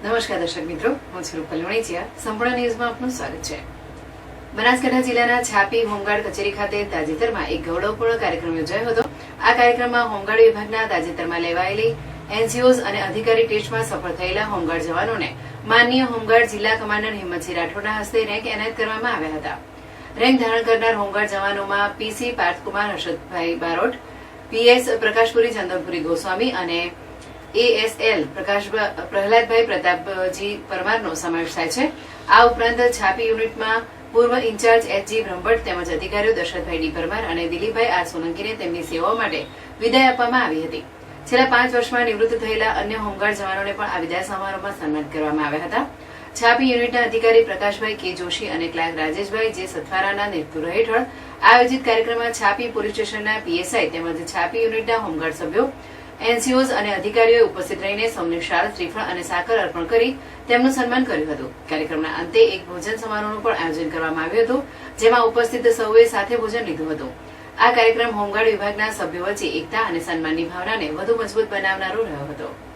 નમસ્કાર દર્શક મિત્રો, હું છું રૂપલ વણિચિયા. સંપૂર્ણ ન્યૂઝમાં આપનું સ્વાગત છે. બનાસકાંઠા જિલ્લાના છાપી હોમગાર્ડ કચેરી ખાતે તાજેતરમાં એક ગૌરવપૂર્ણ કાર્યક્રમ યોજાયો હતો. આ કાર્યક્રમમાં હોમગાર્ડ વિભાગના તાજેતરમાં લેવાયેલી એનસીઓઝ અને અધિકારી ટેસ્ટમાં સફળ થયેલા હોમગાર્ડ જવાનોને માનનીય હોમગાર્ડ જિલ્લા કમાન્ડર હિંમતસિંહ રાઠોડના હસ્તે રેન્ક એનાયત કરવામાં આવ્યા હતા. રેન્ક ધારણ કરનાર હોમગાર્ડ જવાનોમાં પીસી પાર્થકુમાર હર્ષદભાઈ બારોટ, પીએસ પ્રકાશપુરી ચંદનપુરી ગોસ્વામી અને એએસએલ પ્રહલાદભાઈ પ્રતાપજી પરમારનો સમાવેશ થાય છે. આ ઉપરાંત છાપી યુનિટમાં પૂર્વ ઇન્ચાર્જ એચજી બ્રહ્મભટ્ટ તેમજ અધિકારીઓ દશરથભાઈ ડી પરમાર અને દિલીપભાઈ આર સોલંકીને તેમની સેવાઓ માટે વિદાય આપવામાં આવી હતી. છેલ્લા 5 વર્ષમાં નિવૃત્ત થયેલા અન્ય હોમગાર્ડ જવાનોને પણ આ વિદાય સમારોહમાં સન્માનિત કરવામાં આવ્યા હતા. છાપી યુનિટના અધિકારી પ્રકાશભાઈ કે જોશી અને ક્લાર્ક રાજેશભાઈ જે સથવારાના નેતૃત્વ હેઠળ આયોજિત કાર્યક્રમમાં છાપી પોલીસ સ્ટેશનના પીએસઆઈ તેમજ છાપી યુનિટના હોમગાર્ડ સભ્યો, એનસીઓઝ અને અધિકારીઓએ ઉપસ્થિત રહીને સૌને શાલ, શ્રીફળ અને સાકર અર્પણ કરી તેમનું સન્માન કર્યું હતું. કાર્યક્રમના અંતે એક ભોજન સમારોહનું પણ આયોજન કરવામાં આવ્યું હતું, જેમાં ઉપસ્થિત સૌએ સાથે ભોજન લીધું હતું. આ કાર્યક્રમ હોમગાર્ડ વિભાગના સભ્યો વચ્ચે એકતા અને સન્માનની ભાવનાને વધુ મજબૂત બનાવનારો રહ્યો હતો.